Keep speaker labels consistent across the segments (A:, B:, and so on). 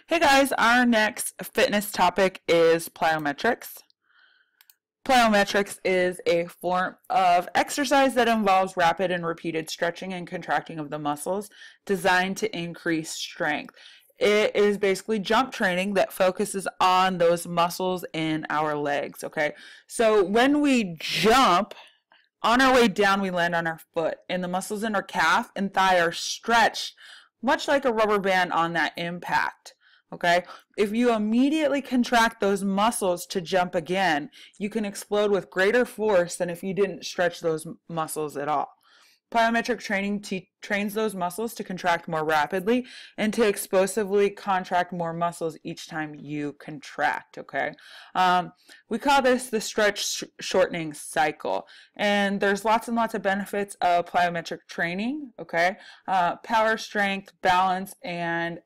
A: Hey guys, our next fitness topic is plyometrics. Plyometrics is a form of exercise that involves rapid and repeated stretching and contracting of the muscles designed to increase strength. It is basically jump training that focuses on those muscles in our legs, okay? So when we jump, on our way down, we land on our foot, and the muscles in our calf and thigh are stretched, much like a rubber band on that impact. Okay, if you immediately contract those muscles to jump again, you can explode with greater force than if you didn't stretch those muscles at all. Plyometric training trains those muscles to contract more rapidly and to explosively contract more muscles each time you contract, okay? We call this the stretch shortening cycle. And there's lots and lots of benefits of plyometric training, okay? Power, strength, balance, and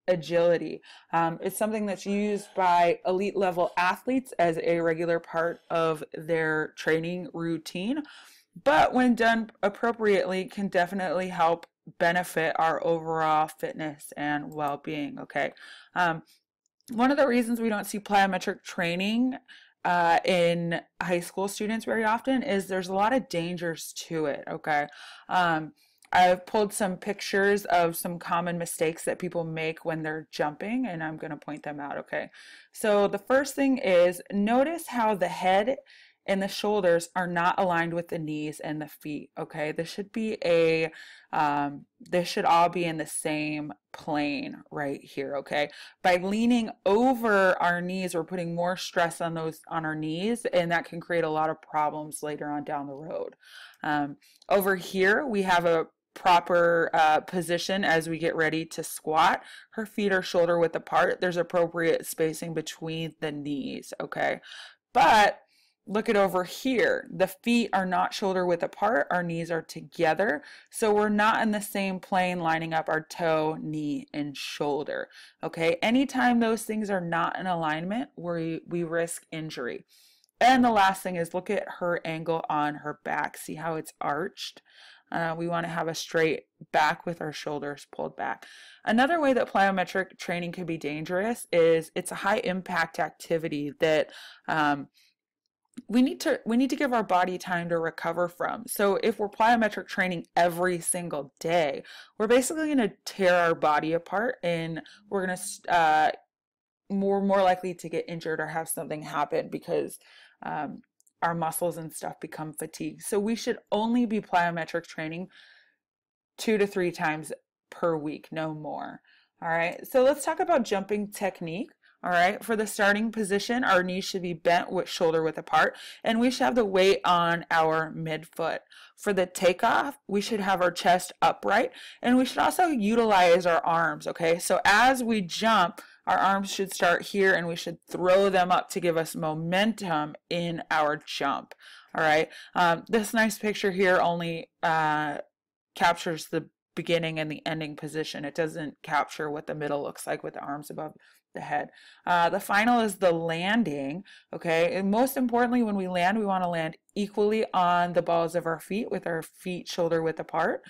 A: agility. It's something that's used by elite level athletes as a regular part of their training routine, but when done appropriately can definitely help benefit our overall fitness and well-being, okay? One of the reasons we don't see plyometric training in high school students very often is there's a lot of dangers to it, okay? I've pulled some pictures of some common mistakes that people make when they're jumping, and I'm going to point them out, okay? So the first thing is notice how the head and the shoulders are not aligned with the knees and the feet, okay? This should be this should all be in the same plane right here, okay? By leaning over our knees, we're putting more stress on our knees, and that can create a lot of problems later on down the road. Over here, we have a proper position as we get ready to squat. Her feet are shoulder width apart. There's appropriate spacing between the knees, okay? But look at over here. The feet are not shoulder width apart. Our knees are together. So we're not in the same plane lining up our toe, knee, and shoulder. Okay, anytime those things are not in alignment, we risk injury. And the last thing is look at her angle on her back. See how it's arched? We want to have a straight back with our shoulders pulled back. Another way that plyometric training can be dangerous is it's a high impact activity that we need to give our body time to recover from. So if we're plyometric training every single day, we're basically going to tear our body apart, and we're going to more likely to get injured or have something happen because our muscles and stuff become fatigued. So we should only be plyometric training 2 to 3 times per week, no more. All right, so let's talk about jumping technique. All right, for the starting position, our knees should be bent with shoulder width apart, and we should have the weight on our midfoot. For the takeoff, we should have our chest upright, and we should also utilize our arms, okay? So as we jump, our arms should start here, and we should throw them up to give us momentum in our jump, all right? This nice picture here only captures the beginning and the ending position. It doesn't capture what the middle looks like with the arms above the head. The final is the landing, okay? And most importantly, when we land, we want to land equally on the balls of our feet with our feet shoulder width apart.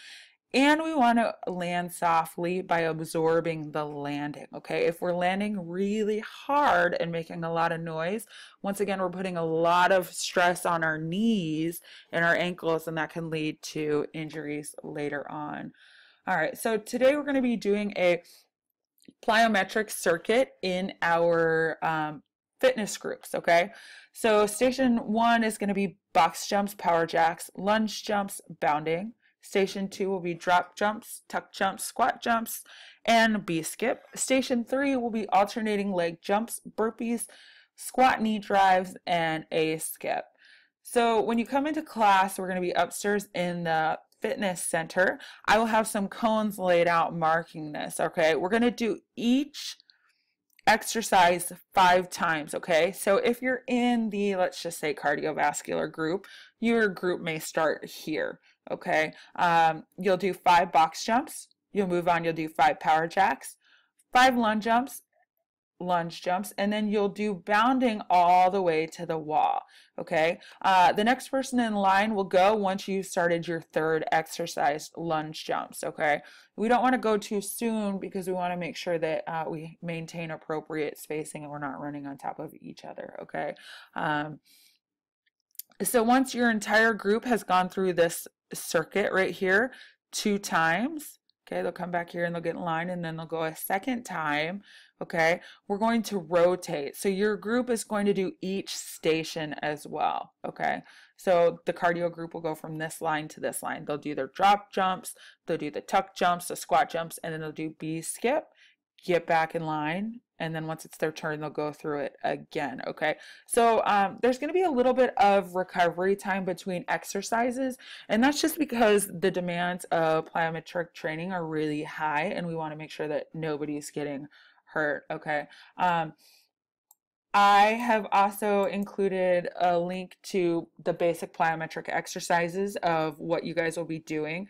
A: And we want to land softly by absorbing the landing, okay? If we're landing really hard and making a lot of noise, once again, we're putting a lot of stress on our knees and our ankles, and that can lead to injuries later on. All right, so today we're going to be doing a plyometric circuit in our fitness groups, okay? So station 1 is going to be box jumps, power jacks, lunge jumps, bounding. Station 2 will be drop jumps, tuck jumps, squat jumps, and B-skip. Station 3 will be alternating leg jumps, burpees, squat knee drives, and a skip. So when you come into class, we're going to be upstairs in the fitness center. I will have some cones laid out marking this, okay? We're going to do each exercise 5 times, okay? So if you're in the, let's just say, cardiovascular group, your group may start here, okay? You'll do 5 box jumps, you'll move on, you'll do 5 power jacks, 5 lunge jumps, lunge jumps, and then you'll do bounding all the way to the wall. Okay, the next person in line will go once you started your third exercise, lunge jumps. Okay, we don't want to go too soon because we want to make sure that we maintain appropriate spacing and we're not running on top of each other. Okay, so once your entire group has gone through this circuit right here 2 times, okay, they'll come back here and they'll get in line, and then they'll go a second time. Okay, we're going to rotate. So your group is going to do each station as well. Okay, so the cardio group will go from this line to this line. They'll do their drop jumps, they'll do the tuck jumps, the squat jumps, and then they'll do B skip, get back in line, and then once it's their turn, they'll go through it again. Okay, so there's going to be a little bit of recovery time between exercises, and that's just because the demands of plyometric training are really high, and we want to make sure that nobody's getting hurt. Okay, I have also included a link to the basic plyometric exercises of what you guys will be doing.